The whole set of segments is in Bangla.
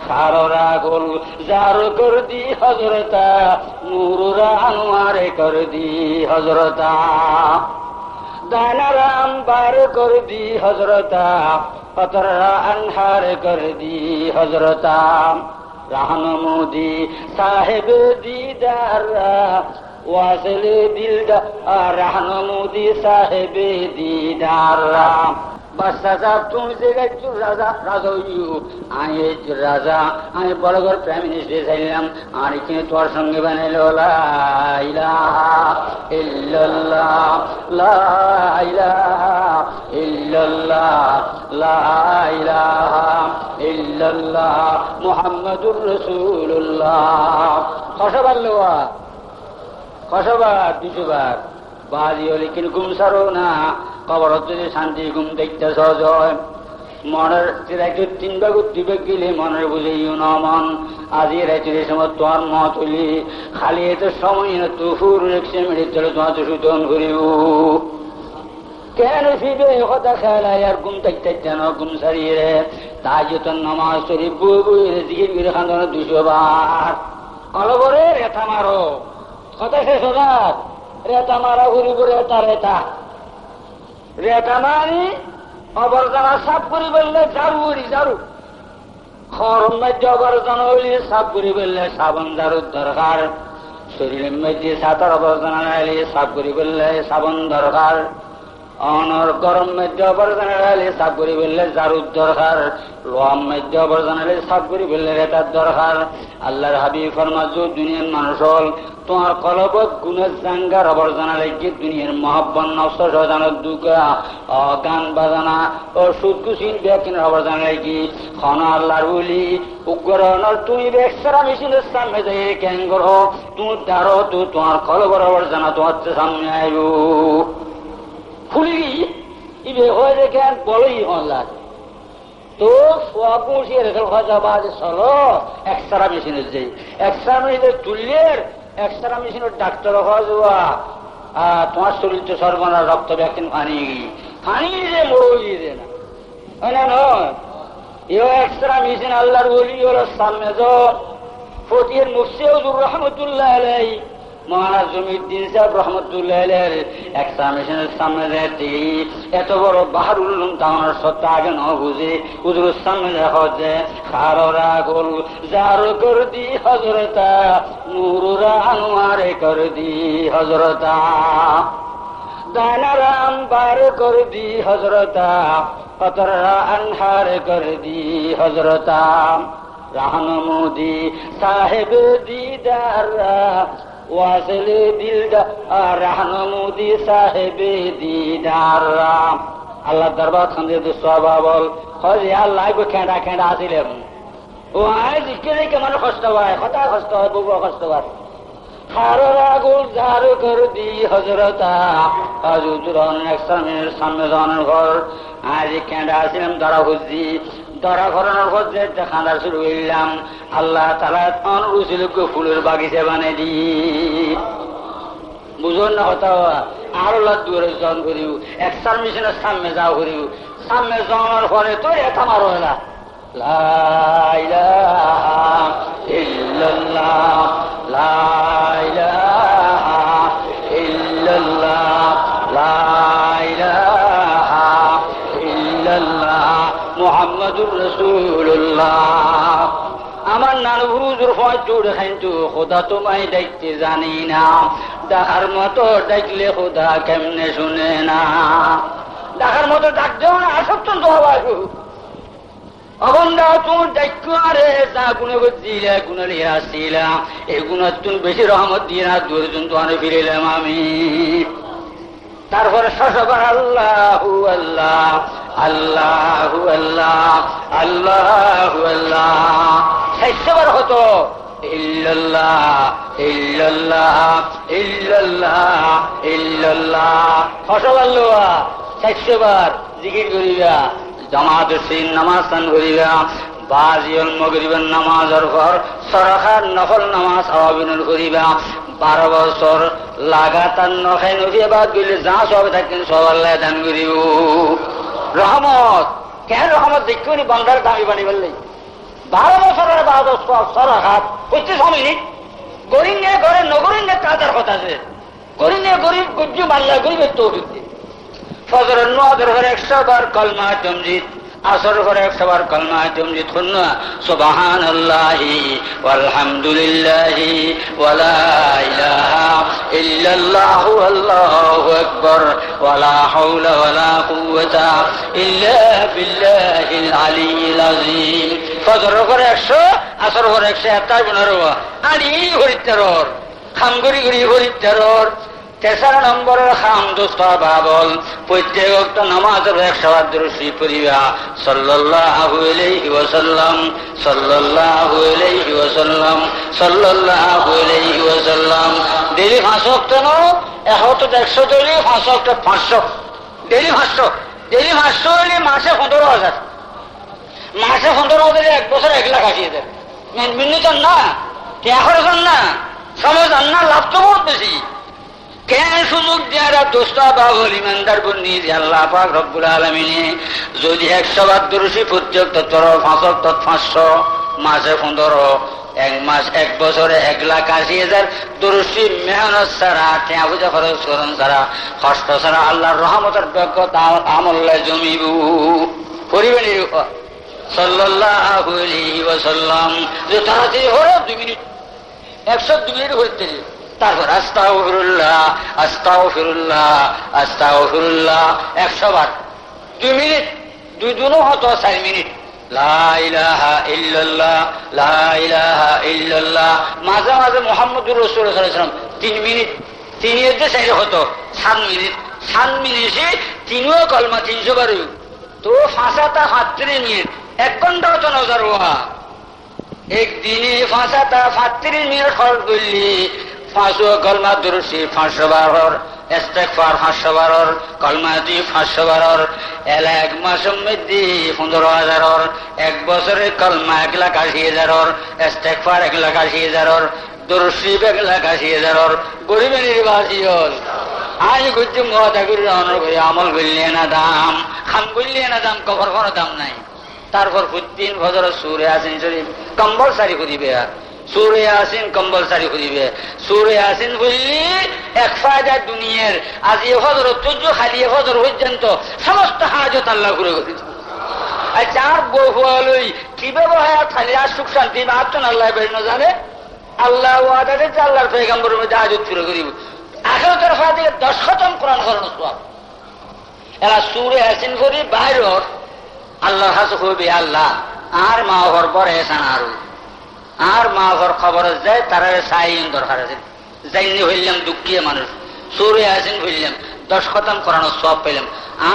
খাররা গোল জার কর দি হজরতা নূররা আনোয়ারে কর দি হজরতা দানারাম বার কর দি হজরতা পতরা আনহার কর দি হজরতা রাহনমুদি সাহেব দিদার ওয়াসল দিলদার রাহনমুদি সাহেব দিদার বাদশাহ সাহেব তুমি যে গাইছো রাজা রাজা আয় রাজা আমি বড় করে প্রাইম মিনিস্টার চাইলাম আর এখানে তোর সঙ্গে বানাইলো লা ইলাহা ইল্লাল্লাহ লা ইলাহা ইল্লাল্লাহ লা ইলাহা ইল্লাল্লাহ মুহাম্মাদুর রাসূলুল্লাহ কতবার লোয়া কতবার 200 বার বাজি হলে কিন্তু ঘুম সারো না কবর যদি শান্তি ঘুম দেখতে সহজ হয় মনের রাইতে 3 ভাগ 2 ভাগ গেলে মনের বুঝেইও না মন আজি রাইতে সময় তোমার মত হইলে খালি এত সময় না তুফুর 100 মিনিট চলে তোমার তো সুতন করিব কেন ফিরে কথা খেলায় আর ঘুম দেখতে যেন ঘুম সারিয়ে রে তাই যত নামাজ শরীফ বই জিকির করে খান 200 বার অলবরে রেথা মারো কথা শেষ হবার রেতা মারা ঘুরিব রেতা রেতা রেতা মারি অবর্জনা সাফ করি বললে ঝাড়ু উড়ি ঝাড়ু খরম মধ্যে অবর্জনা হইলে সাফ করি বললে সাবান ঝাড়ুর দরকার শরীরের মধ্যে সাঁতার অবর্জনা নাইলে সাফ করি বললে সাবান দরকার অনর গরম মধ্যে অবর্জনা নাইলে সাফ করি বললে ঝাড়ুর দরকার লোহার মধ্যে অবর্জনা নাইলে সাফ করি বললে রেতার দরকার আল্লাহর হাবিব ফরমাজু দুনিয়ার মানুষ হল তোমার কলবত গুণের জাঙ্গার আবর্জনা লেগে দুনিয়ার মহাব্বন নষ্ট সজানোর দুঃখা গান বাজানা ও সুদকুশীল ব্যাকিনের আবর্জনা লেগে খন আল্লাহর বলি উগ্রহণর তুমি বেসারা মেশিনের সামনে যাই ক্যাং করো তুমি দাঁড়ো তো তোমার কলবর আবর্জনা তোমার সামনে আইব খুলি ইবে হয়ে দেখে বলোই হল্লার তো সব বসিয়ে রেখে ভাজা বাজে চলো এক্সট্রা মেশিনের যাই এক্সট্রা মেশিনের তুললের এক্সট্রা মেশিনের ডাক্তার হওয়া যাওয়া তোমার শরীর তো সর্বনা রক্ত ব্যাকিন ফানি যে মরই যে না হয় না নয় এও এক্সট্রা মেশিন আল্লাহর বলি ওর সামনে যাও ফতির মুফতি হুজুর রহমতুল্লাহ আলাইহি মহারাজ জমিউদ্দিন সাহেব রহমতুল্লাহ আলাইহি এক্সট্রা মেশিনের সামনে যাইতে এত বড় বাহারুল উলুম তাওয়ার সত্তা আগে ন বুঝে হুজুরের সামনে দেখো যে খাররা গোল জার কর দি হজরতা নূররা আনোয়ারে কর দি হজরতা দানারাম বার কর দি হজরতা পতরা আনহার কর দি হজরতা রাহনমুদি সাহেব দিদার ওয়াসল দিলদার রাহনমুদি সাহেব দিদার আল্লাহ দরবার খান সবাবল হজে আল্লাহ খেঁড়া খেঁড়া আসিলেন ও আয় দিকে দেখে মানে কষ্ট হয় কথা কষ্ট হয় বহু কষ্ট হয় খাররা গোল জার কর দি হজরতা হজুর একসামের সামনে জনের ঘর আজ খেঁড়া আসিলাম ধরা খুঁজছি ধরা ঘরানোর ঘর যে খাঁদা শুরু করলাম আল্লাহ তালা অনুরুচিল ফুলের বাগিচা বানিয়ে দি বুঝুন না কথা আরো দূরে জন করিও এক্সট্রা মেশিনের সামনে যাও করিও সামনে যাওয়ার পরে তো এটা মারো এলা লা ইলাহা ইল্লাল্লাহ লা ইলাহা ইল্লাল্লাহ লা ইলাহা ইল্লাল্লাহ মুহাম্মাদুর রাসূলুল্লাহ আমার নানু হুজুর ফজুর খাইতো খোদা তোমায় দেখতে জানি না দেখার মতো দেখলে খোদা কেমনে শুনে না দেখার মতো ডাকতেও না আসক্ত তো হবার অবন্ধা তোমার দেখো আরে যা গুণ দিলে গুণ লিয়ে আসছিলাম এই গুণের তুমি বেশি রহমত দিয়ে না দুজন তোমার ফিরেলাম আমি তারপরে শশবার আল্লাহু আল্লাহ আল্লাহু আল্লাহ আল্লাহু আল্লাহ 600 বার হতো ইল্লাল্লাহ ইল্লাল্লাহ ইল্লাল্লাহ ইল্লাল্লাহ ফসবাল্লাহ 600 বার জিকির করিবা জামাত সিন নামাজ সান করিবা বাজিউল মাগরিবের নামাজের পর সরাখার নফল নামাজ আওয়াবিনুল করিবা 12 বছর লাগাতার নখাই নদী বাদ গেলে যা সব থাকেন সব আল্লাহ দান করিব রহমত কেন রহমত দেখুনি বান্দার দামি বানি বললেই 12 বছরের শাহাদত সরাহাত হচ্ছে 6 মিনিট। গরিঙ্গে ঘরে নগরিঙ্গে কাজার কথা আছে, গরিঙ্গে গরিব গুজ্জু মাল্লা গরিবের তৌফিক দিন। ফজর নজর ঘরে 100 বার কলমা তামজিদ, আসর ঘরে 100 বার কলমা তামজিদ শুননা সুবহানাল্লাহি ওয়ালহামদুলিল্লাহি ওয়ালা ইলাহা ইল্লাল্লাহু আল্লাহু আকবার ওয়ালা হাওলা ওয়ালা কুওয়াতা ইল্লা বিল্লাহিল আলিয়্যিল আযীম। ফজর ঘরে 100, আসর ঘরে 115 আনি হরিত্তর খামগুড়ি গুড়ি হরিত্তর। 3 নম্বরের খাম দোস্ত বাবল প্রত্যেক ওয়াক্ত নামাজের 100 বার দরুদ শরীফ পড়িবা সাল্লাল্লাহু আলাইহি ওয়াসাল্লাম সাল্লাল্লাহু আলাইহি ওয়াসাল্লাম সাল্লাল্লাহু আলাইহি ওয়াসাল্লাম। ডেইলি 5 ওয়াক্ত ন 100 ডেইলি 5 ওয়াক্ত 500 ডেইলি 500 ডেইলি 500 হলে মাসে 15,000, মাসে 15,000 এক বছর 1 লাখ আসিয়ে দেয়। মিন্নি চান না, এখন চান না, সময় চান না, লাভ তো বহুত বেশি। কেন সুযোগ যারা দোস্তা বাবল ইমানদার বন্দি আল্লাহ পাক রব্বুল আলামিনে যদি 100 বার দরুদ শরীফ প্রত্যেক তত্ত্বর 5 ওয়াক্ত 500 মাসে 15, 1 মাস 1 বছরে 1,80,000 দরুদ শরীফ মেহনত ছাড়া টিয়া পূজা খরচ করন ছাড়া কষ্ট ছাড়া আল্লাহর রহমতের বরকত আমলে জমিব করিবেন। সাল্লাল্লাহু আলাইহি ওয়াসাল্লাম যে তাড়াতাড়ি হলো 2 মিনিট 102 মিনিট হইতে, তারপর আস্তাগফিরুল্লাহ আস্তাগফিরুল্লাহ আস্তাগফিরুল্লাহ 100 বার 2 মিনিট, 2 দুনো হতো 4 মিনিট। লা ইলাহা ইল্লাল্লাহ লা ইলাহা ইল্লাল্লাহ। মাঝে মাঝে মুহাম্মদুর রাসূলুল্লাহ সাল্লাল্লাহু আলাইহি ওয়াসাল্লাম 3 মিনিট, 3 এর 4 হতো 7 মিনিট, 7 মিনিটে 3 কলমা 300 বার তো 5টা 35 মিনিট, 1 ঘন্টা হতো নজর হওয়া। একদিনে 5টা 35 মিনিট খরচ করলি 5 কলমা দরুদ শরীফ 500 বার, ইস্তেগফার 500 বার, কলমা দি 500 বার, 1 মাসের মধ্যে 15,000, 1 বছরে কলমা 1,80,000, ইস্তেগফার 1,80,000, দরুদ শরীফ 1,80,000। গরিবের নির্বাসী হল আজ গুজ্জু মহাদা করে আমল করলে না দাম, খাম করলে না দাম, কবর কোনো দাম নাই। তারপর প্রতিদিন ফজর সূরা ইয়াসিন শরীফ কম্পালসারি করিবে, সূরা ইয়াসিন কম্পালসারি করিবে। সূরা ইয়াসিন বললি এক ফায়দা দুনিয়ার আজ এ ফজর তুজ খালি এ ফজর পর্যন্ত সমস্ত হাজত আল্লাহ করে করেছে। আর যার বউলই কিভাবে হয় খালি আর সুখ শান্তি মাত্র আল্লাহ বের না জানে, আল্লাহ ওয়াদাতে আল্লাহর পয়গম্বরের মধ্যে হাজত পুরো করিব। আখিরাতের ফায়দা 10 খতম কোরআন করানো সওয়াব। এরা সূরা ইয়াসিন করি বাইর আল্লাহর কাছে কইবে আল্লাহ আর মা ঘর পরে এসান আর মা ঘর খবর যায় তারা সাইন দরকার আছে, জাইনি হইলাম দুঃখিয়া মানুষ সূরা ইয়াসিন হইলাম 10 খতম করানোর সওয়াব পেলাম।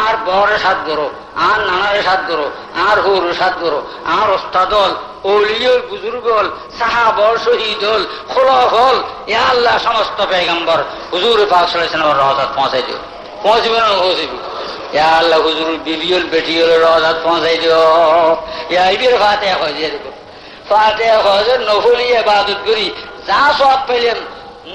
আর বড়ে 7 করো, আর নানারে 7 করো, আর হুরু 7 করো, আর ওস্তাদল ওলিয়ল বুজুর্গল সাহাবল শহীদল খোলাফল এ আল্লাহ সমস্ত পয়গম্বর হুজুর পাক সাল্লাল্লাহু আলাইহি ওয়াসাল্লামের রওজাত পৌঁছাই দিও, পৌঁছবে না পৌঁছবে। ইয়া আল্লাহ হুজুর বিবিয়ল বেটিয়ল রওজাত পৌঁছাই দিও। ইয়া ইবির ফাতিহা কই দিয়ে দেব, ফাতিহা হজর নফলি ইবাদত করি যা সওয়াব পেলাম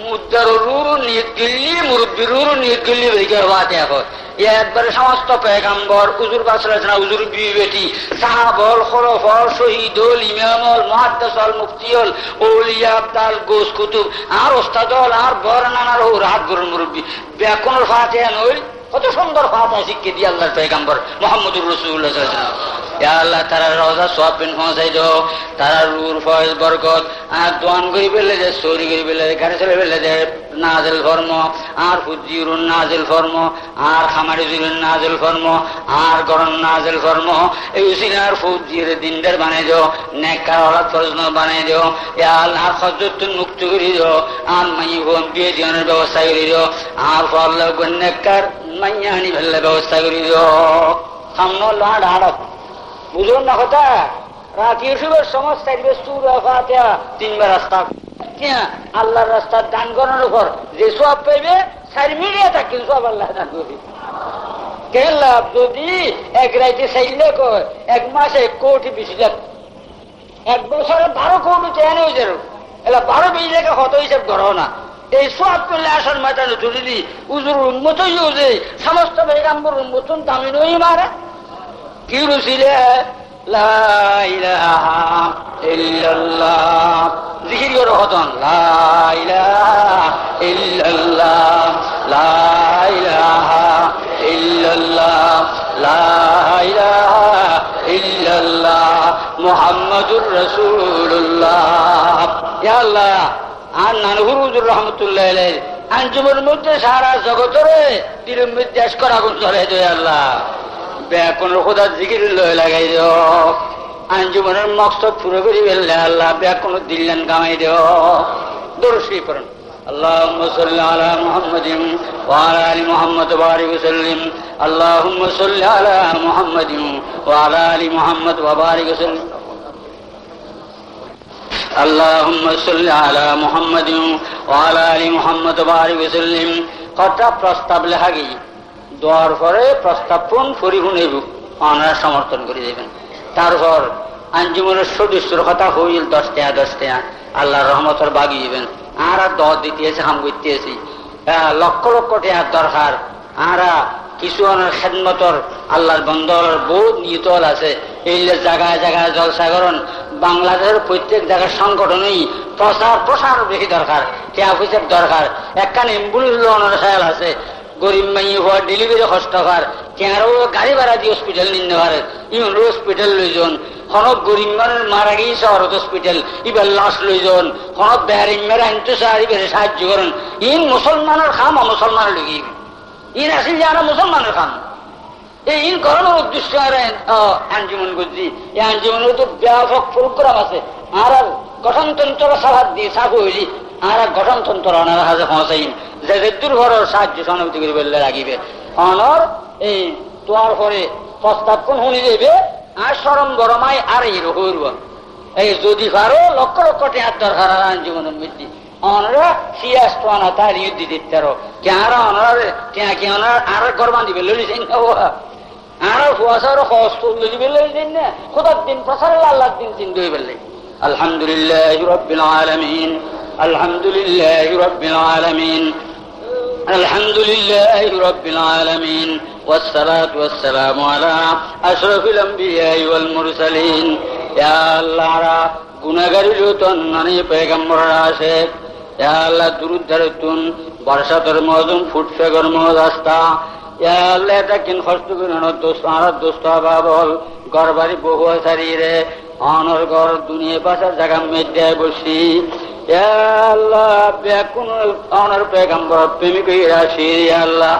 মুদ্দারুরু নিয়ত গিল্লি মুরব্বিরুরু নিয়ত গিল্লি বেকার ফাতিহা কই। ইয়া একবারে সমস্ত পয়গম্বর হুজুর পাক সাল্লাল্লাহু আলাইহি ওয়াসাল্লাম হুজুর বিবি বেটি সাহাবল খোলাফল শহীদল ইমামল মুহাদ্দিসল মুফতিয়ল ওলিয়া আবদাল গোস কুতুব আর ওস্তাদল আর বড় নানার ও রাত গরুর মুরব্বি বেকুনের ফাতিহা নইল কত সুন্দর ফাতিহা শিখিয়ে দিয়ে আল্লাহর পয়গম্বর মুহাম্মদুর রাসূলুল্লাহ সাল্লাল্লাহু আলাইহি ওয়াসাল্লাম। ইয়া আল্লাহ তারা রওজা সওয়াব বিন পৌঁছাই দাও, তারা রূর ফয়েজ বরকত আর দোয়ান করি বেলে যে সরি করি বেলে গাড়ি চলে বেলে যে নাজিল ফরম আর ফুজিরুন নাজিল ফরম আর খামারি জুরুন নাজিল ফরম আর গরম নাজিল ফরম এই উসিলার ফুজির দিনদার বানাই দাও, নেককার ওলাদ ফরজনা বানাই দাও। ইয়া আল্লাহ খজতুন মুক্ত করি দাও, আর মাই হোম বিয়ে দিনের ব্যবস্থা করি দাও, আর আল্লাহ নেককার মাইয়ানি ফেললে ব্যবস্থা করি দাও। সামনে লাড হাড়ক বুঝুন না কথা রাত ইউসুফের সমস্যা সূরা ফাতিহা 3 বার রাস্তা আল্লাহর রাস্তার দান করার উপর যে সওয়াব পাইবে 4 মিলিয়ে থাকে সব আল্লাহ দান করবে। কে লাভ যদি এক রাইতে চাইলে কয় 1 মাসে 1 কোটি 20 লাখ, 1 বছরে 12 কোটি চেয়ানে হয়ে যাবে, এলা 12-20 লাখ কত হিসাব করো না। এই সওয়াব করলে আসল মাথানো তুলিলি উজুর উন্মতই যে সমস্ত পয়গম্বর উন্মতন দামি নই মারে কি রুসিলে লা ইলাহা ইল্লাল্লাহ। জিকির করো হতন, লা ইলাহা ইল্লাল্লাহ, লা ইলাহা ইল্লাল্লাহ, লা ইলাহা ইল্লাল্লাহ মুহাম্মাদুর রাসূলুল্লাহ। ইয়া আল্লাহ, আর নানহুর হুজুর রহমতুল্লাহ আলাইহি আঞ্জুমের মধ্যে সারা জগতরে দিলের মধ্যে আজকর আগুন জ্বলে দেয় আল্লাহ। ব্যাকরণের খোদা জিকির লয় লাগাই দিও, আঞ্জুমের মকসদ পুরো করি ফেললে আল্লাহ ব্যাকরণ দিলেন কামাই দিও। দরুদ শরীফ পড়ুন। اللهم صل على محمد وعلى ال محمد وبارك وسلم. اللهم صل على محمد وعلى ال محمد وبارك وسلم. اللهم صل على محمد وعلى ال محمد وبارك وسلم. কত প্রস্তাব লেখা গই দোয়ার পরে প্রস্তাব কোন পরিগুণের আপনারা সমর্থন করে দেবেন। তারপর আঞ্জুমানের সদস্যর কথা হইল 10 টাকা আল্লাহর রহমতের বাগিয়েবেন। আর 10 দিতেছি হাম করতেছি, লক্ষ লক্ষ টাকার দরকার। আর কিছু খেদমতর আল্লাহর বন্দর বহুত নিয়তল আছে। এই জায়গায় জায়গায় জলসা করেন। বাংলাদেশের প্রত্যেক জায়গার সংগঠনেই প্রসার বেশি দরকার, টিয়া পয়সার দরকার। একখান অ্যাম্বুলেন্স লোনের খেয়াল আছে, গরিব মাই হওয়ার ডেলিভারি কষ্টকার কেনারও গাড়ি ভাড়া দিয়ে হসপিটাল নিতে পারে। ইউন হসপিটাল লইজন হনক গরিব মানুষ মারা গিয়ে শহর হসপিটাল ইবার লাশ লইজন হনক বেহারিম মেরা ইন্তু সাহায্য সাহায্য করেন। ইন মুসলমানের খাম অমুসলমানের লুকি ইন আসি যে আমরা মুসলমানের খাম। এই ইন করানোর উদ্দেশ্য আঞ্জুমন করছি। এই আঞ্জুমনের তো ব্যাপক প্রোগ্রাম আছে। আর গঠনতন্ত্র সাহায্য দিয়ে সাফ হইলি আর গঠনতন্ত্র অনার হাজে পৌঁছাইন যে দুর্ঘর সাহায্য সহানুভূতি করে বললে রাখিবে। অনর এই তোয়ার পরে প্রস্তাব কোন শুনি দেবে আর সরম গরমাই আর এই রহব এই যদি পারো লক্ষ লক্ষ টাকার দরকার আঞ্জুমনের মধ্যে অনরা সিয়াস তো আনা তার ইউদ্ধ দিতে পারো কেন অনার কি অনার আর ঘর বাঁধিবে লইছেন আর ফুয়াশার হস্ত লইবে লইছেন না খোদার দিন প্রসার আল্লাহর দিন চিন্তা হয়ে বললে। আলহামদুলিল্লাহ রাব্বিল আলামিন, আলহামদুলিল্লাহ রাব্বিল আলামিন, আলহামদুলিল্লাহ রাব্বিল আলামিন, والصلاة والسلام على أشرف الأنبياء والمرسلين. يا الله গুনাহগারী যতন নানি পয়গম্বর আছে ইয়া আল্লাহ দুরূদ দরুদ বর্ষাতর মজুম ফুটফেগর মজাস্তা ইয়া আল্লাহ এটা কিন কষ্ট করে দোস্ত আর দোস্ত বাবল ঘরবাড়ি বহু শরীরে অনর ঘর দুনিয়া পাশার জায়গা মেয়ে বসি ইয়া আল্লাহ বেকুন অনর পয়গম্বর প্রেমিক রাশি ইয়া আল্লাহ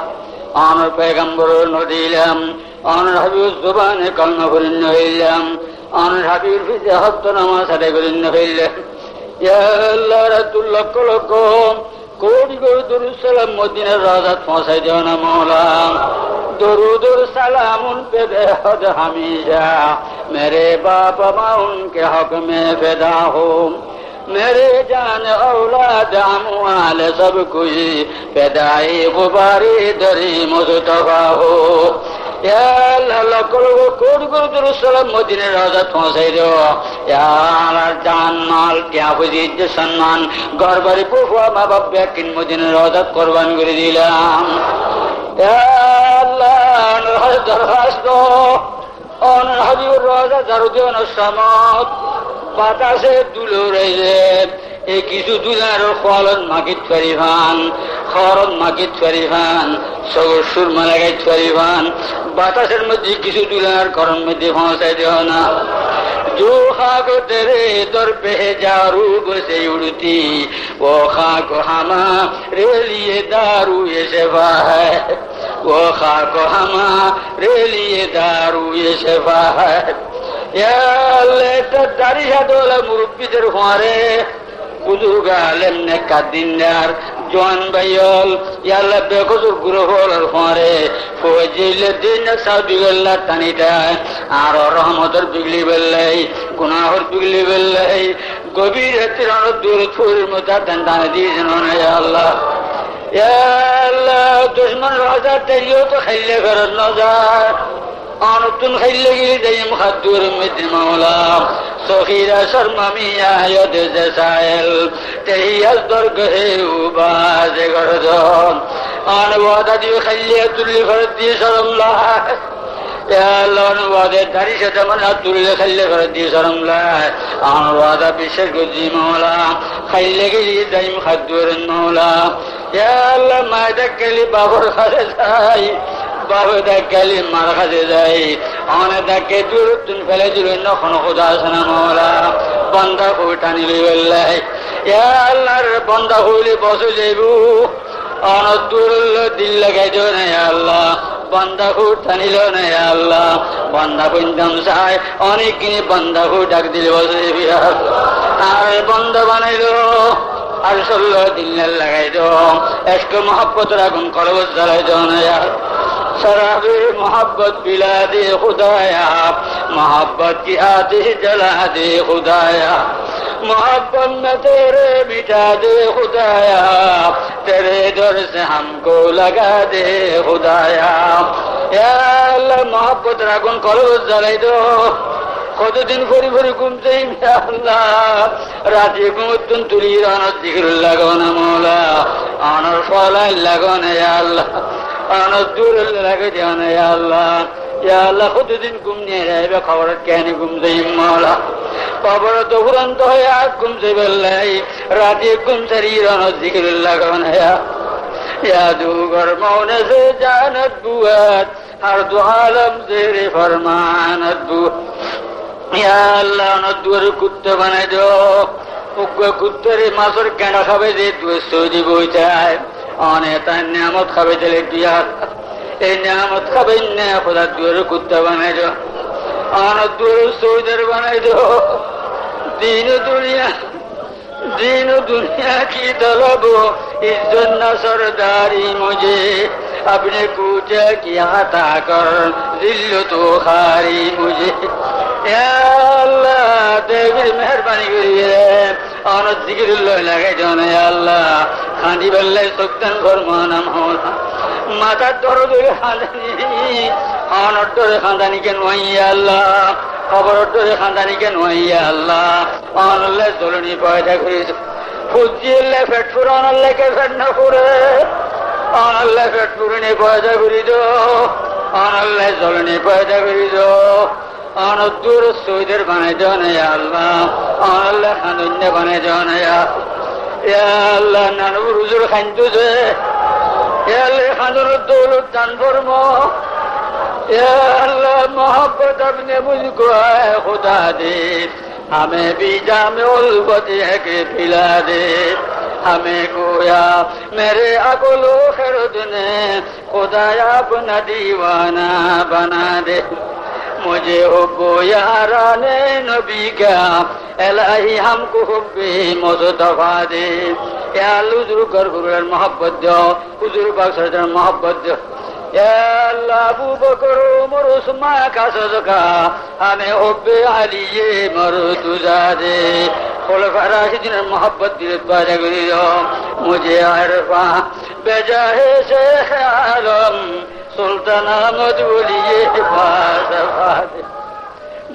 অনর পয়গম্বর নদিলাম অনর হাবিব জবানে কলমা পরিণ হইলাম অনর হাবিব ফিজে হত্ত নামাজ আদায় পরিণ হইলাম। ইয়া আল্লাহ রাতুল লক্ষ লক্ষ কোটি কোটি দরুদ সালাম মদিনার রাজাত পৌঁছাই দিও না মৌলা। দরুদ সালামুন পে বেহদ হামিজা মেরে বাপ মা উনকে হক মে ফিদা হো मेरे जान औलाद अमवाल सब कुछ फिदाई गुबारे दरी मुस्तफा हो। या अल्लाह लख लख कोटि कोटि दरूद सलाम मदीनार राजा पहुंचाई दो। या अल्लाह जान माल क्या बुझी इज्जत सम्मान घर बाड़ी पुफा मা বাপ বেকিন মদিনার রাজা কুরবান করে দিলাম। या अल्लाह দরখাস্ত অনর হাবিবুর রাজা জারুদিন সামাত বাতাসে দুলো রইলে এই কিছু দুলার ফলন মাগিত পারিবান খরচ মাগিত পারিবান সগর সুরমা লাগাইতে পারিবান বাতাসের মধ্যে কিছু দুলার করণ মধ্যে পৌঁছাই দিও না। जो खाक तेरे दर पे जारू बसे उड़ती वो खाक हमारे लिए दारू ये शफा है, वो खाक हमारे लिए दारू ये शफा है। या अल्लाह दारिया दोला मुरब्बीদের ঘরে বুজুর্গ আলেম নেকা দিনদার জোয়ান ভাইল ইয়া আল্লাহ বেকসুর গুরহর ঘরে ফজিলে দিন সাউদি আল্লাহ তানিটা আর রহমতের বিগলি বেলাই গুনাহর বিগলি বেলাই গভীর রাতের দূর ফুর মুতাদান দান দিয়েছেন ইয়া আল্লাহ। ইয়া আল্লাহ দুশমন রাজা তেলিও তো খাইলে ফেরত না যায় আনতুন খাইলে গিয়ে যাই মুখাদ্দুর মিতে মাওলা সখিরা শর্মামিয়া ইয়দ জাসাইল তেহিয়াল দরগহে উবাজে গরজন আন ওয়াদা দিয়ে খাইলে তুলি ফরদ দিয়ে শরমলা অনুবাদের দাড়ি সাথে মানে তুললে খাইলে করে দিয়ে সরমলায় অনুবাদা বিশেষ গজি মৌলা খাইলে গেলি দাইম খাদ্যের মৌলা আল্লাহ মায় দেখলি বাবর খাতে যাই বাবু দেখলি মার খাতে যাই অনেক দেখে দূর তুন ফেলে দিল নখন খোদা আছে না মৌলা বন্ধা খুব টানিলি বললাই আল্লাহর বন্ধা হইলে বসে যাইব অনেক দূর দিল লাগাই দেব না আল্লাহ বন্ধা খুব টানিল না আল্লাহ বন্ধা কুন্দম চাই অনেক কিনে বন্ধা খুব ডাক দিলে বসে যাবি আর বন্ধ বানাইল আর 16 দিন লাগাই দো এসক মোহাব্বত রাখুন কলবত জ্বালাই দো না शराबे मोहब्बत पिला दे खुदाया मोहब्बत की आतिश जला दे खुदाया मोहब्बत में तेरे मिटा दे खुदाया तेरे दर से हमको लगा दे खुदाया या अल्लाह मोहब्बत राखुन कलबत জ্বালাই দো কতদিন ফরি ফরি ঘুমতে আল্লাহ রাতে ঘুমতুন তুলি রানার জিকির লাগো না মৌলা আনার ফলাই লাগো না আল্লাহ আনার দূর লাগে যাও না আল্লাহ আল্লাহ কতদিন ঘুম নিয়ে যাইবে খবর কেন ঘুমতে মৌলা খবর তো ফুরন্ত হয়ে আর ঘুমতে বেল্লাই রাতে ঘুম সারি রানার জিকির লাগো না यादूगर मौन से जानत बुआत हर दो आलम तेरे फरमानत बु या अल्लाह न दुर कुत्ते बने दो उग्र कुत्ते रे मासर केना खावे दे तू सोजी बोइताय आने ता नियामत खावे चले दिया ए नियामत खावे ने खुदा दुर कुत्ते बने दो आन दुर सोजर बने दो दीन दुनिया की तलब इज्जत न सरदारी मुझे अपने कूचे किया ताकर दिल तो खारी मुझे या अल्लाह देवी मेहरबानी करिए और जिक्र लगे जाने या अल्लाह खानी बल्ले सुक्तन फरमाना मौला माता दर्द खानी और डर खानदानी के नई या अल्लाह खबर डर खानदानी के नई या अल्लाह और ले जोलनी पैदा करी ফুজিলে ফেট ফুরানোর লেগে ফেট না ফুরে আনাল্লে ফেট ফুরনি পয়দা করি দো আনাল্লে জলনি পয়দা করি দো আনদুর সৈদের বানাই দো না আল্লাহ আনাল্লে খানুন্য বানাই দো না আল্লাহ নানু রুজুর খাইতো যে আল্লাহ খানুর দৌলত দান ফরমো अल्लाह मोहब्बत अपने मुझको है खुदा दे हमें भी जामे उल्फत है के पिला दे हमें गोया मेरे अकुलो खरुद ने खुदाया अपना दीवाना बना दे मुझे हुब्बो याराने नबी का इलाही हमको हुब्बे मुस्तफा दे या हुजूर कर हुजूर मोहब्बत दो हुजूर पाक सल्लल्लाहु मोहब्बत दो अल्लाह अबू बकर उमर उस्मान का सदका हमें हुब्बे अली मर्तुजा दे खुलफा राशिदीन मोहब्बत दिल पैदा करियो मुझे अरफा बेजाहे शेख आलम सुल्तान अहमद वली फासफा दे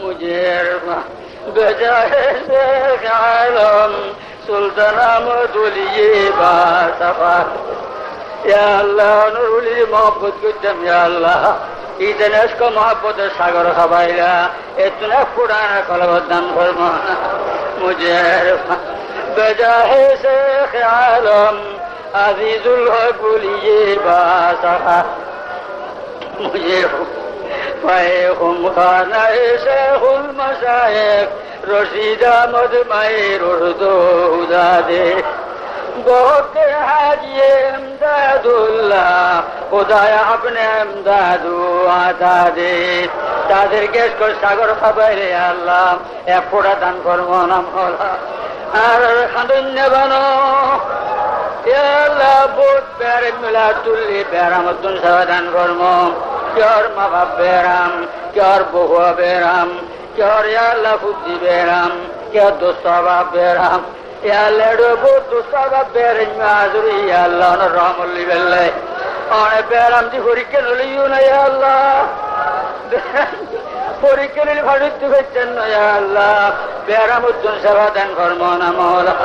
मुझे अरफा बेजाहे शेख आलम सुल्तान अहमद वली फासफा या अल्लाह नूरुल मोहब्बत कुदम या अल्लाह इतने इसको मोहब्बत सागर खबाइला इतना पुराना कलबदान फरमाना मुझे बजाहे शेख आलम अजीजुल हक वली बासहा मुझे पाए हम खाना शेखुल मशाइख रशीद अहमद मायर उर्दू उदा दे बहुत हाजी इमदादुल्लाह खुदाया अपने इमदादु आता दे তাদেরকে সাগর খাবার আল্লাহ এক ফোঁটা দান করবো না মৌলা আর খাদুন্য বানো আল্লাহ বহুত প্যারে মিলা তুললি প্যারামতুন সাবধান করবো ক্যর মা বাপ বেরাম ক্যর বহু বেরাম ক্যর আল্লাহ বুদ্ধি বেরাম ক্য দোস্ত বাপ বেরাম या लेडो बहुत दूसरा का बेरन में आजुरी या अल्लाह ने रहमल्ली बेल्ले और बेरम दी फरिके नलियो ना या अल्लाह फरिके नली फरित बेचन या अल्लाह बेरम उद्दन सवादन फरमाना मौला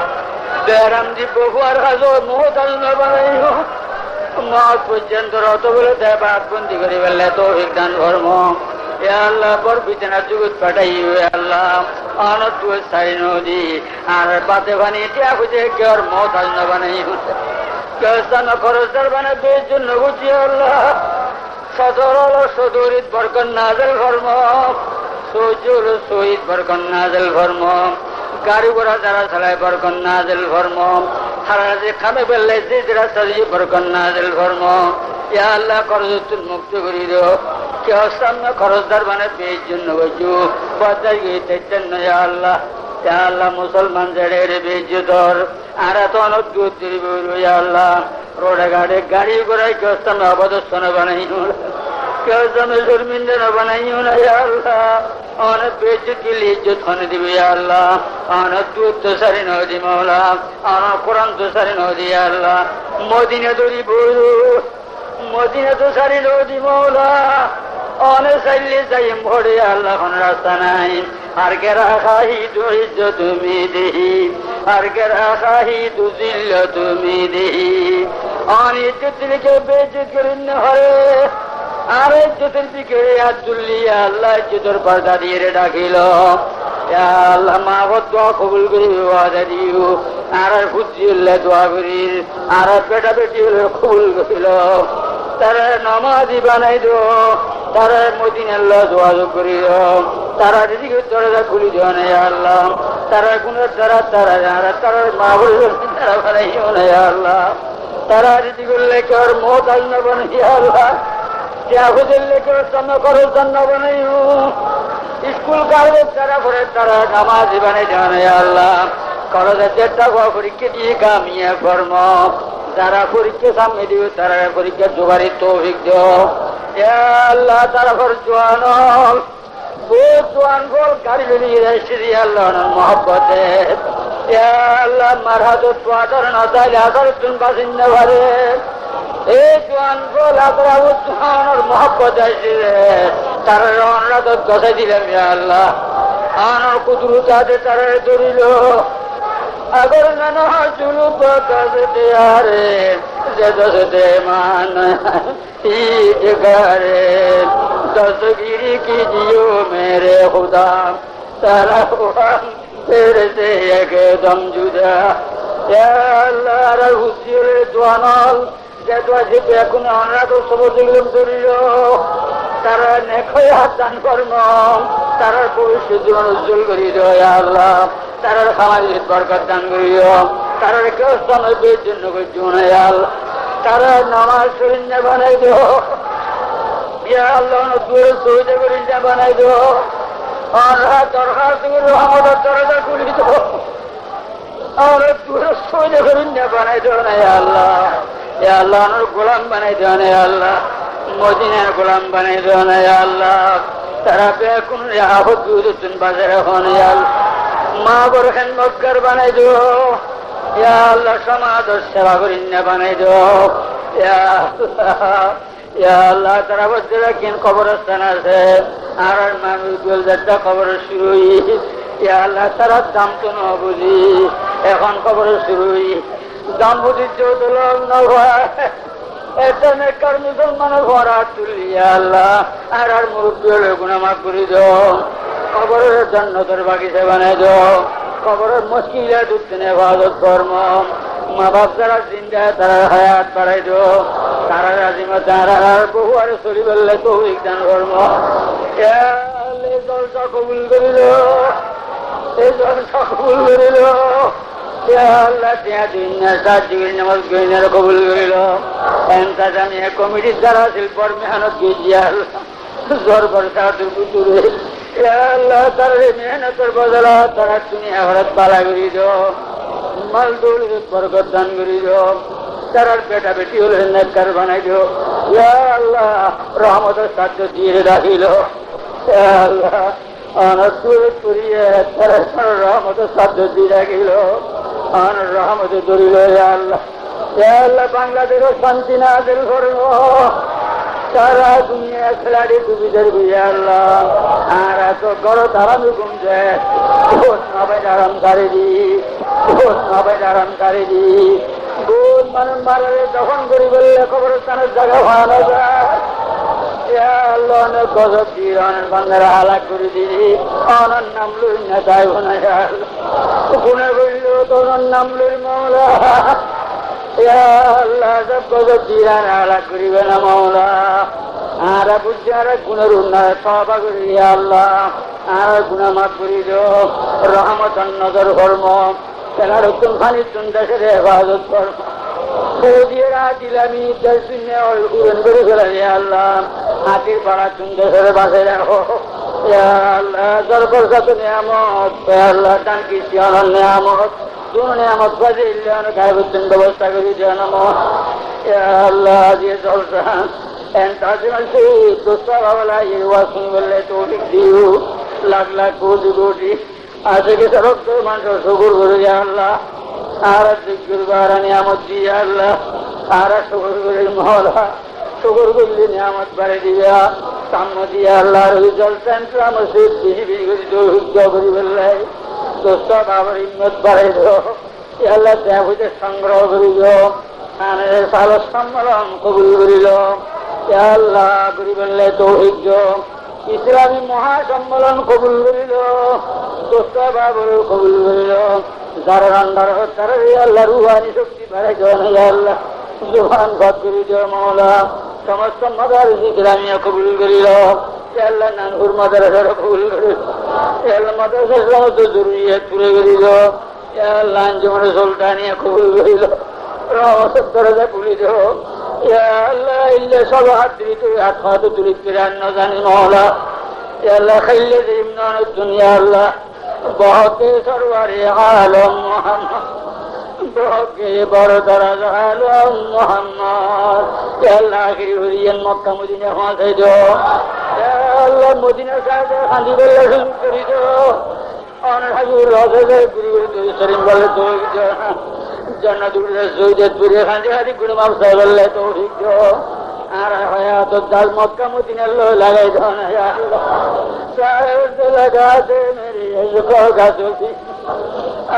बेरम दी बहुआर खाजो मोहताज न बनाइयो मौत पर्यंत रहतो बोले दे बात बंदी करी बेल्ले तो एक दान फरमो আল্লাহ বর বিছানা জগৎ পাঠাই আল্লাহ অনত সারি নদী আর বাতে বানিয়ে টিয়া খুঁজে কেউ মত আজ না বানাই কেউ খরচদার বানাবে জন্য বুঝি আল্লাহ সদর সদরিত বরকন নাজেল ধর্ম সজুর শহীদ বরকন নাজেল ধর্ম গাড়ি ঘোড়া যারা চালায় বরকন নাজেল ধর্ম সারা যে খামে ফেললে যে যারা চালিয়ে বরকন নাজেল ধর্ম ইয়া আল্লাহ খরচ মুক্ত করি দো কেউ সামনে খরচদার বানাবে জন্য বুঝু বাজার গিয়ে জন্য ইয়া আল্লাহ আল্লাহ মুসলমান জেড়ে বেজর আর এত অনুদ্ভুত আল্লাহ রোডে ঘাটে গাড়ি ঘোড়ায় কেউ সামনে অবদর্শন বানাই কেউ সামনে শর্মিন্দা বানাইও না আল্লাহ অনেক বেজতি ইজ্জত হনে দিবে আল্লাহ অনেক দুধ সারি নদী মৌলা অনেক কোরআন তো সারি নদী আল্লাহ মদিনা দড়ি বলু মদিনা তো সারি নদী মৌলা অনেক চাইলে যাই ভরে আল্লাহ কোন রাস্তা নাই আর কে রাখাহি ধৈর্য তুমি দেহি আর কে রাখাহি দুজিল্য তুমি দেহি অনেক দিকে বেঁচে করেন হরে আর ইজ্জতের দিকে আব্দুল্লি আল্লাহ ইজ্জতের পর্দা দিয়ে ডাকিল আল্লাহ মা দোয়া কবুল করি ওয়াদা দিও আর বুঝি দোয়া করি আর পেটা পেটি হলে কবুল করিল তারা নামাজি বানাই দো তারা মদিনাল্লাহ যোগাযোগ করিল তারা দিদিকে দরজা খুলি দেওয়া নেই আল্লাহ তারা গুণের দ্বারা তারা তারা মা বলল তারা বানাইও নেই আল্লাহ তারা দিদি করলে কেউ মত আজ না বানাই আল্লাহ স্কুল কালে তারা করে তারা নামাজ বানাই জানে আল্লাহ কলেজের চেষ্টা পরীক্ষা দিয়ে কামিয়ে কর্ম যারা পরীক্ষা সামনে দিবে তারা পরীক্ষা জোগাড়ি তৌফিক দিও আল্লাহ তারা ঘর জোয়ান জোয়ান বল গাড়ি বেরিয়ে আল্লাহ মহব্বতে আল্লাহ মার হাজত তোয়াদার না চাইলে আদর তুমি বাসিন্দা পারে এই জোয়ান বল আদর মহব্বত আসলে তারা রওনা তো গসাই দিলাম আল্লাহ আনার কুদরত আছে তারা ধরিল আগর নানা চুলু কাজতে আরে যে দশতে মান রে দশগিরি কি জিও মেরে খুদা তারা तेरे से एकदम जुदा या अल्लाह रा हुसिरे दुआनाल যে দোয়া যে এখন আমরা তো সব দেখলাম ধরিও তারা নেখয় হাত দান কর্ম তারা ভবিষ্যৎ জীবন উজ্জ্বল করি দিও ইয়া আল্লাহ তারা সামাজিক বরকত দান করিও তারা কেউ সময়ের জন্য জীবন ইয়া আল্লাহ তারা নামাজ শরীর বানাই দিও ইয়া আল্লাহ দূরে সহিদা করি বানাই দিও আল্লাহ দরখাস্ত করে আমাদের দরজা খুলি দিও আর দূরে সহিদা করি বানাই দিও না ইয়া আল্লাহ ইয়া আল্লাহ আমার গোলাম বানাই দিও না ইয়া আল্লাহ মদিনার গোলাম বানাই দিও না ইয়া আল্লাহ তারা কোন আহত দুজন বাজারে হন ইয়া আল্লাহ মা বড় খান মক্কার বানাই দিও ইয়া আল্লাহ সমাজ সেবা করি বানাই দিও ইয়া আল্লাহ ইয়া আল্লাহ তারা বলতে রাখেন কবরস্থান আছে আর মানুষ একটা খবর শুরু ইয়া আল্লাহ তারা দাম তো না বুঝি এখন খবর শুরু দাম বুঝির চৌদলম না হয় এটা নেকর মুসলমানের ভরা তুলিয়া আল্লাহ আর আর মুরব্বী হলে গুণামাফ করে দাও খবরের জান্নাতের বাগিচা বানাই দাও খবরের মুশকিলে দুদিন ইবাদত কর্ম মা বাপ যারা জিন্দা তারা হায়াত বাড়াই দাও তারা রাজিমা তারা বহু আর চলি বললে তৌফিক দান কর্ম এই জলসা কবুল করিল এই জলসা কবুল করিল আল্লাহ নামাজ গইনার কবুল করিল জানিয়ে কমিটির যারা শিল্পর মেহনত গিয়ে জ্বর বর্ষা দুপুরে আল্লাহ তার মেহনতের বদলা তারা তুমি হরত পালা করি দাও মাল দৌড় বরকত দান করি দাও তারার বেটা বেটি হলে নেককার বানাই দিও ইয়া আল্লাহ রহমতের সাহায্য দিয়ে রাখিল আল্লাহ অনেক দূরে করিয়ে তারা রহমতের সাহায্য দিয়ে রাখিল অনেক রহমতে ধরিল আল্লাহ আল্লাহ বাংলাদেশও শান্তি না দিল করব সারা দুনিয়া খেলাড়ি ডুবি ধরবি আল্লাহ আর এত বড় ধারামি কমছে সবাই আরাম কারে দি সবাই আরাম কারে দি মানুষ মারে যখন করি বললে কবরস্থানের জায়গা ভালো যায় আল্লাহ অনেক গজব দিয়ে অনেক বান্দারা হালাক করে দিলি, অনার নাম লই না তাই না গুণে বলল তোর নাম লই মৌলা। আল্লাহ সব গজব দিয়ে হালাক করিবে না মৌলা। আর বুঝছি আর গুণের উন্নয়ন সবা করি আল্লাহ, আর গুণা মাফ করি দো, রহমত নজর কর্ম তেনার উত্তম খানি দেশের হেফাজত কর্ম দিয়ে দিলামি উড়ন করে ফেলা যায় আল্লাহ। হাতির পাড়া দেশের বাসে রাখো আল্লাহ। সরকার সাথে নিয়ামত আল্লাহ টান কৃষি অনর নিয়ামত দুনো নিয়ামত বাজে গায়বুদ্দিন ব্যবস্থা করি দেন আল্লাহ। দিয়ে চলছে লাখ লাখ কোটি কোটি আছে কি সরক মানুষ শুকুর করে আল্লাহ। আর দিগ্গুরবার নিয়ামত দিয়ে আল্লাহ, আর শুকুর করে মহলা শুকুর করলে নিয়ামত বাড়ি দিয়া সাম্য দিয়ে আল্লাহ চলছেন মসজিদ করি বললাই দোস্ত বাবার ইম্মত বাড়াই দো আল্লাহ দেবুতে সংগ্রহ করিল সাল সম্মেলন কবুল করিল আল্লাহ করি বললে তৌহিক ইসলামী মহাসম্মেলন কবুল করিল দোস্ত বাবর কবুল করিল যারা রান্নার তারা আল্লাহ রুহানি শক্তি বাড়াই আল্লাহ জুহান ভাগ করি দিও মৌলা। সমস্ত মাদার ইসলামিয়া কবুল করিল আল্লাহ নানহুর মাদারাসারা কবুল করিল আল্লাহ মাদারাসার সমস্ত জরুরিয়াত পুরে করিল আল্লাহ আঞ্জুমানে সুলতানিয়া কবুল করিল রহমতের দরজা খুলি দেও আল্লাহ। ইল্লে সব হাত দিবি তুই হাত খাওয়াতে তুলি রান্ন জানি মৌলা আল্লাহ খাইলে দিন দুনিয়া আল্লাহ বহকে সরওয়ারে আলম মোহাম্মদ বহকে বড় দরাজ আলম মোহাম্মদ আল্লাহ আখিরি হরিয়ান মক্কা মদিনা পৌঁছাই দো আল্লাহ। মদিনার কাছে খাঁদি বললে শুরু করি দো অনেক হাজুর রসে গুরু গুরু শরীম বললে তো জান্নাতুল সৈয়দ পুরে খাঁদি খাঁদি গুরু মাফসা বললে তো আর হয়াত দাল মক্কা মদিনার লো লাগাই দো না लगा दे मेरी इश्क़ो का सूफी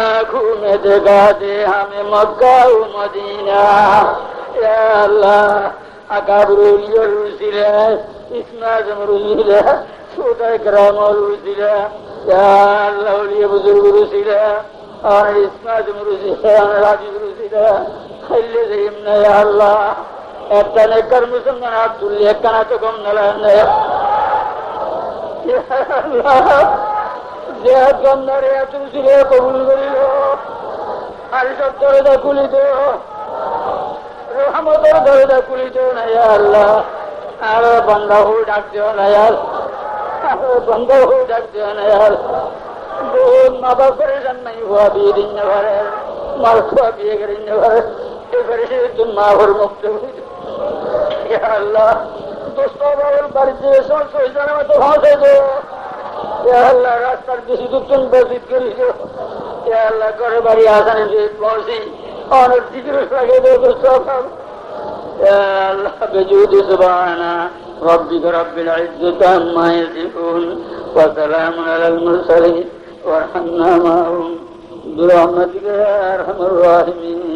आँखों में जगा दे हमें मक्का मदीना या अल्लाह। अकाबरुलिया रुसिला इस्माज़म रुसिला छोटा कराम रुसिला या अल्लाह उलिया बुजुर्ग रुसिला और इस्माज़म रुसिला राजिब रुसिला खल्ले ज़िम्ना या अल्लाह। একটা নেকর মুসলমান আব্দুল্লাহ একখানা তো কম নলা কবুল করিল আর সব দরজা খুলিত রহমতের দরজা খুলিত না আল্লাহ। আর বন্ধ হয়ে ডাকতেও না বন্ধ হয়ে ডাকতেও না বহুত মা বাপ করে নাই হওয়া বিয়ে দিন ঘরে মার খোয়া বিয়ে করে ঘরে তুমি মা ঘর মুক্ত আল্লাহ। দোস্ত বাবুর বাড়িতে মতো ভাষে দো আল্লাহ। রাস্তার বেশি দুজন বসিত করিস আল্লাহ। ঘরে বাড়ি আসানে পৌঁছি অনেক দিকে লাগে দো দোস্ত বাবু আল্লাহ। বেজুদ সুবহানা ربك رب العزة عما يصفون وسلام على المرسلين وارحمنا معهم برحمتك يا أرحم الراحمين.